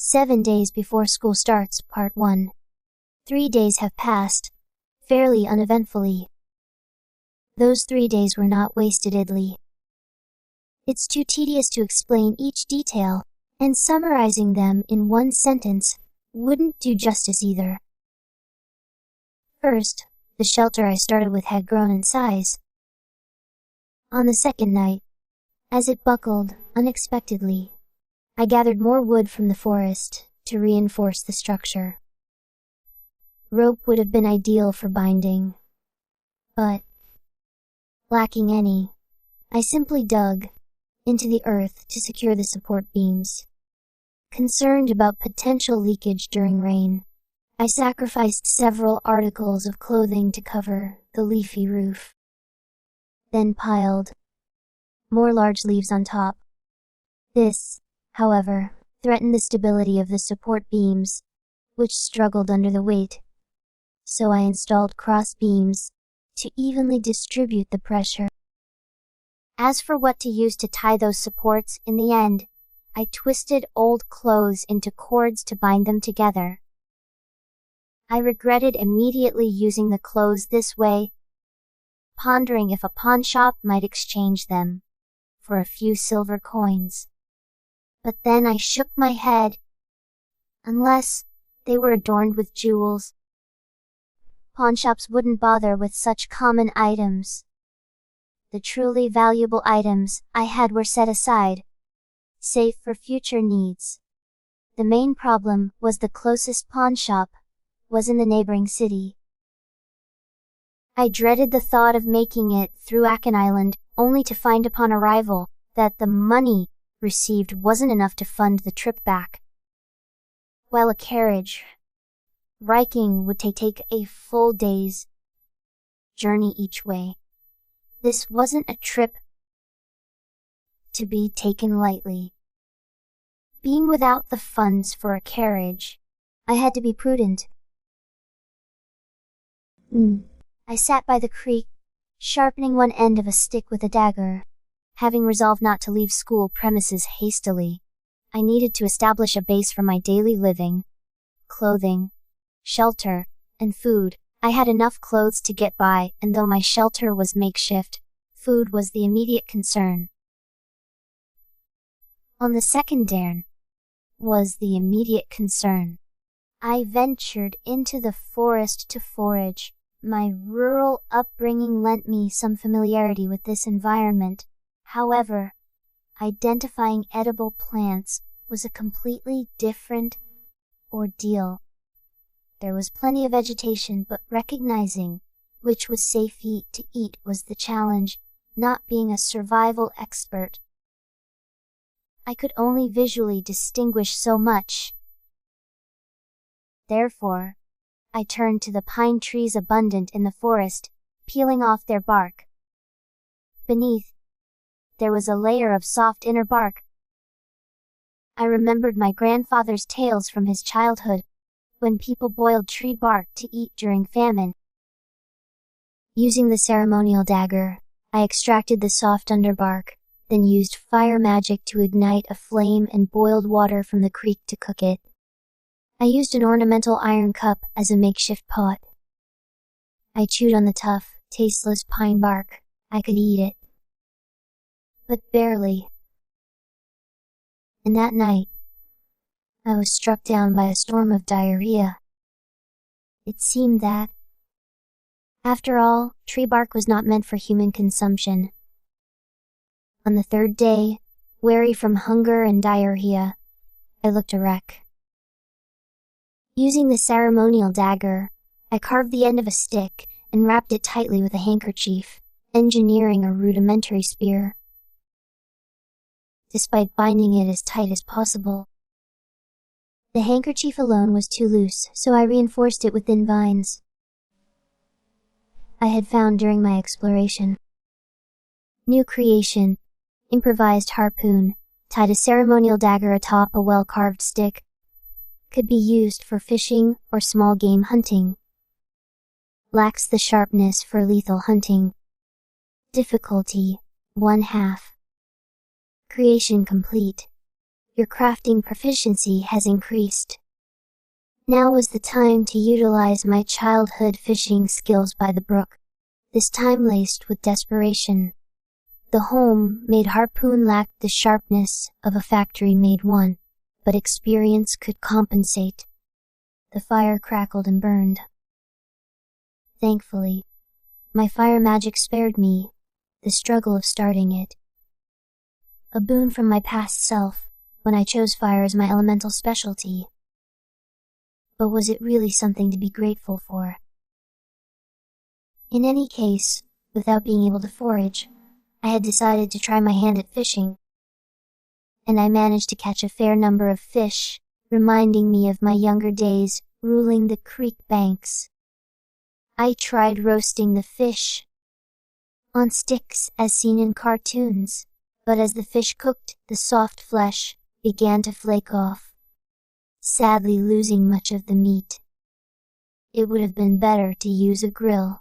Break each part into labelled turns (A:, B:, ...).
A: 7 days before school starts, Part 1. 3 days have passed, fairly uneventfully. Those 3 days were not wasted idly. It's too tedious to explain each detail, and summarizing them in one sentence wouldn't do justice either. First, the shelter I started with had grown in size. On the second night, as it buckled unexpectedly, I gathered more wood from the forest to reinforce the structure. Rope would have been ideal for binding, but, lacking any, I simply dug into the earth to secure the support beams. Concerned about potential leakage during rain, I sacrificed several articles of clothing to cover the leafy roof, then piled more large leaves on top. This, however, threatened the stability of the support beams, which struggled under the weight, so I installed cross beams to evenly distribute the pressure. As for what to use to tie those supports, in the end, I twisted old clothes into cords to bind them together. I regretted immediately using the clothes this way, pondering if a pawn shop might exchange them for a few silver coins. But then I shook my head. Unless they were adorned with jewels, pawnshops wouldn't bother with such common items. The truly valuable items I had were set aside, safe for future needs. The main problem was the closest pawnshop was in the neighboring city. I dreaded the thought of making it through Akan Island, only to find upon arrival that the money received wasn't enough to fund the trip back. While a carriage Viking would take a full day's journey each way. This wasn't a trip to be taken lightly. Being without the funds for a carriage, I had to be prudent. I sat by the creek, sharpening one end of a stick with a dagger. Having resolved not to leave school premises hastily, I needed to establish a base for my daily living. Clothing, shelter, and food. I had enough clothes to get by, and though my shelter was makeshift, food was the immediate concern. On the second day was the immediate concern. I ventured into the forest to forage. My rural upbringing lent me some familiarity with this environment. However, identifying edible plants was a completely different ordeal. There was plenty of vegetation, but recognizing which was safe to eat was the challenge, not being a survival expert. I could only visually distinguish so much. Therefore, I turned to the pine trees abundant in the forest, peeling off their bark. Beneath, there was a layer of soft inner bark. I remembered my grandfather's tales from his childhood, when people boiled tree bark to eat during famine. Using the ceremonial dagger, I extracted the soft underbark, then used fire magic to ignite a flame and boiled water from the creek to cook it. I used an ornamental iron cup as a makeshift pot. I chewed on the tough, tasteless pine bark. I could eat it, but barely. And that night, I was struck down by a storm of diarrhea. It seemed that, after all, tree bark was not meant for human consumption. On the third day, weary from hunger and diarrhea, I looked a wreck. Using the ceremonial dagger, I carved the end of a stick and wrapped it tightly with a handkerchief, engineering a rudimentary spear. Despite binding it as tight as possible, the handkerchief alone was too loose, so I reinforced it with thin vines I had found during my exploration. New creation, improvised harpoon, tied a ceremonial dagger atop a well-carved stick. Could be used for fishing or small game hunting. Lacks the sharpness for lethal hunting. Difficulty, 1/2. Creation complete. Your crafting proficiency has increased. Now was the time to utilize my childhood fishing skills by the brook, this time laced with desperation. The home-made harpoon lacked the sharpness of a factory-made one, but experience could compensate. The fire crackled and burned. Thankfully, my fire magic spared me the struggle of starting it. A boon from my past self, when I chose fire as my elemental specialty. But was it really something to be grateful for? In any case, without being able to forage, I had decided to try my hand at fishing. And I managed to catch a fair number of fish, reminding me of my younger days ruling the creek banks. I tried roasting the fish on sticks as seen in cartoons, but as the fish cooked, the soft flesh began to flake off, sadly losing much of the meat. It would have been better to use a grill,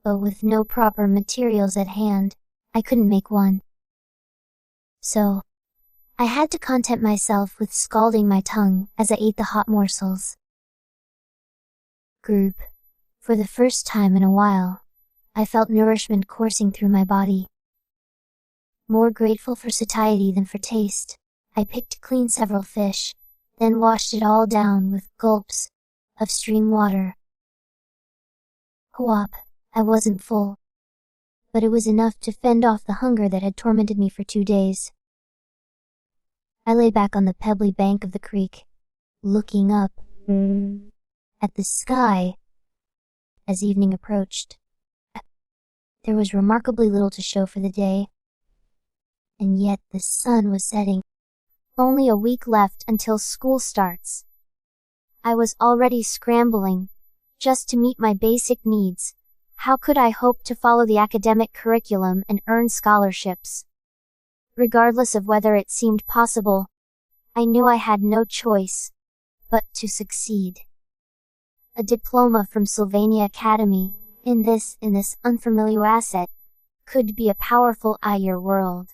A: but with no proper materials at hand, I couldn't make one. So, I had to content myself with scalding my tongue as I ate the hot morsels. Group. For the first time in a while, I felt nourishment coursing through my body. More grateful for satiety than for taste, I picked clean several fish, then washed it all down with gulps of stream water. Whoop, I wasn't full, but it was enough to fend off the hunger that had tormented me for 2 days. I lay back on the pebbly bank of the creek, looking up at the sky as evening approached. There was remarkably little to show for the day, and yet the sun was setting. Only a week left until school starts. I was already scrambling just to meet my basic needs. How could I hope to follow the academic curriculum and earn scholarships? Regardless of whether it seemed possible, I knew I had no choice but to succeed. A diploma from Sylvania Academy, in this unfamiliar asset, could be a powerful IER world.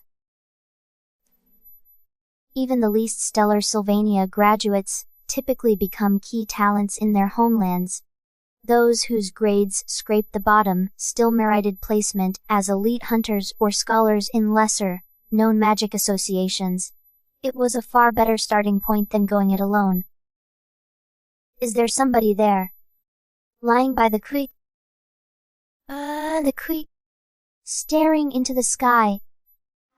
A: Even the least stellar Sylvania graduates typically become key talents in their homelands. Those whose grades scraped the bottom still merited placement as elite hunters or scholars in lesser-known magic associations. It was a far better starting point than going it alone. Is there somebody there? Lying by the creek? The creek. Staring into the sky,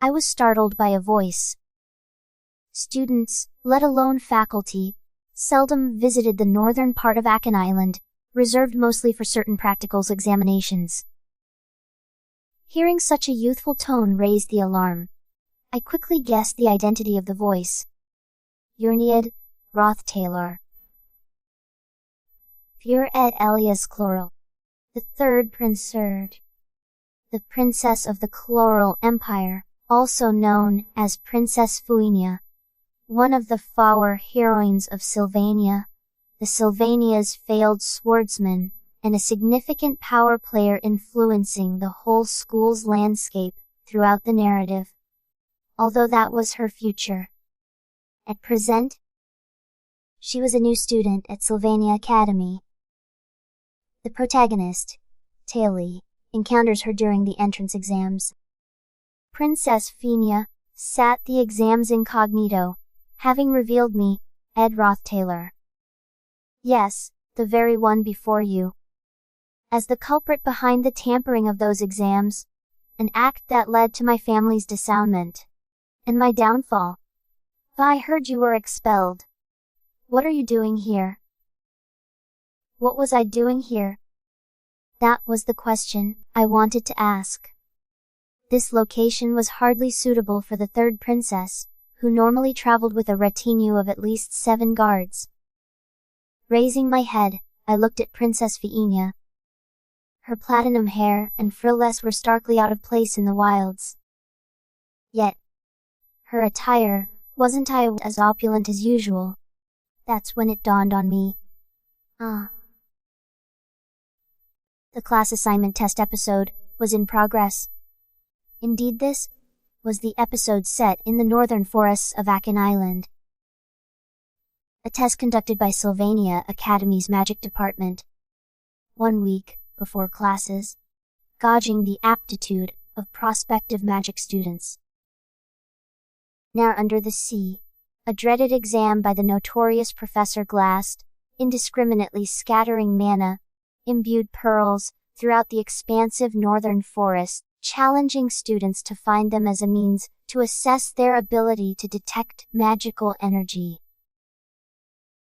A: I was startled by a voice. Students, let alone faculty, seldom visited the northern part of Akan Island, reserved mostly for certain practicals examinations. Hearing such a youthful tone raised the alarm. I quickly guessed the identity of the voice. Yurniad Rothtailor. Fur et Elias Chloral. The third Princerd. The Princess of the Chloral Empire, also known as Princess Fuinia. One of the Flower heroines of Sylvania, the Sylvania's failed swordsman, and a significant power player influencing the whole school's landscape throughout the narrative. Although that was her future. At present, she was a new student at Sylvania Academy. The protagonist, Taily, encounters her during the entrance exams. Princess Fuinia sat the exams incognito, having revealed me, Ed Rothtailor. Yes, the very one before you. As the culprit behind the tampering of those exams, an act that led to my family's dissownment. And my downfall. I heard you were expelled. What are you doing here? What was I doing here? That was the question I wanted to ask. This location was hardly suitable for the third princess, who normally traveled with a retinue of at least 7 guards. Raising my head, I looked at Princess Fuinia. Her platinum hair and frillless were starkly out of place in the wilds. Yet, her attire wasn't as opulent as usual. That's when it dawned on me. The class assignment test episode was in progress. Indeed, this was the episode set in the northern forests of Akan Island. A test conducted by Sylvania Academy's magic department, 1 week before classes, gauging the aptitude of prospective magic students. Now under the sea, a dreaded exam by the notorious Professor Glast, indiscriminately scattering mana-imbued pearls throughout the expansive northern forest, challenging students to find them as a means to assess their ability to detect magical energy.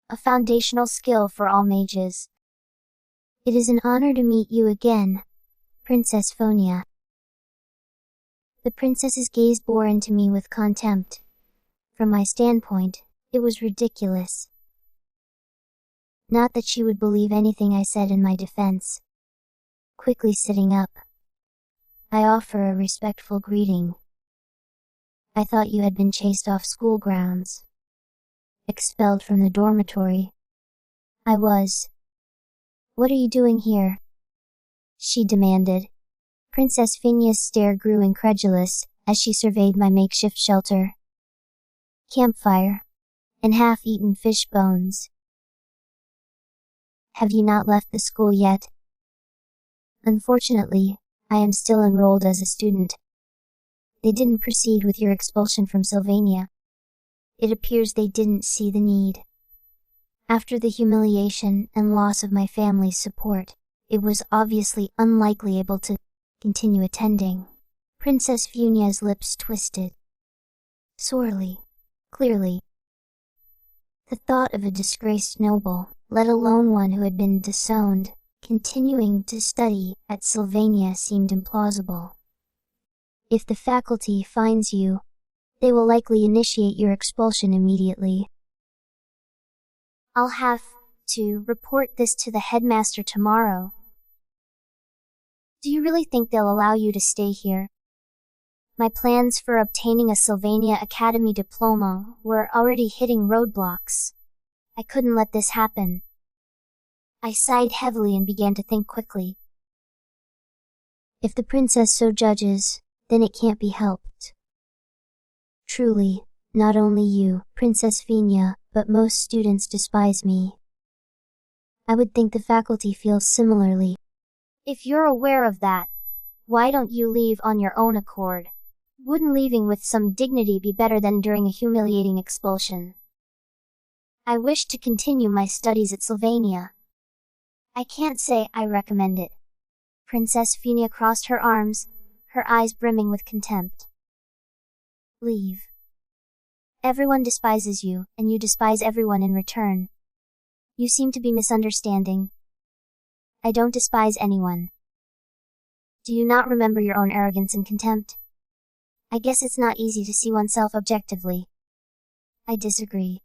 A: A foundational skill for all mages. It is an honor to meet you again, Princess Phonia. The princess's gaze bore into me with contempt. From my standpoint, it was ridiculous. Not that she would believe anything I said in my defense. Quickly sitting up, I offer a respectful greeting. I thought you had been chased off school grounds. Expelled from the dormitory. I was. What are you doing here? She demanded. Princess Phonia's stare grew incredulous as she surveyed my makeshift shelter. Campfire. And half-eaten fish bones. Have you not left the school yet? Unfortunately, I am still enrolled as a student. They didn't proceed with your expulsion from Sylvania. It appears they didn't see the need. After the humiliation and loss of my family's support, it was obviously unlikely able to continue attending. Princess Phonia's lips twisted. Sorely. Clearly. The thought of a disgraced noble, let alone one who had been disowned, continuing to study at Sylvania seemed implausible. If the faculty finds you, they will likely initiate your expulsion immediately. I'll have to report this to the headmaster tomorrow. Do you really think they'll allow you to stay here? My plans for obtaining a Sylvania Academy diploma were already hitting roadblocks. I couldn't let this happen. I sighed heavily and began to think quickly. If the princess so judges, then it can't be helped. Truly, not only you, Princess Phonia, but most students despise me. I would think the faculty feels similarly. If you're aware of that, why don't you leave on your own accord? Wouldn't leaving with some dignity be better than during a humiliating expulsion? I wish to continue my studies at Sylvania. I can't say I recommend it. Princess Phonia crossed her arms, her eyes brimming with contempt. Leave. Everyone despises you, and you despise everyone in return. You seem to be misunderstanding. I don't despise anyone. Do you not remember your own arrogance and contempt? I guess it's not easy to see oneself objectively. I disagree.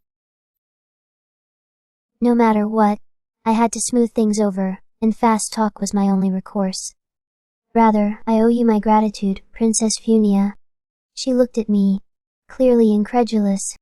A: No matter what, I had to smooth things over, and fast talk was my only recourse. Rather, I owe you my gratitude, Princess Phonia. She looked at me, clearly incredulous,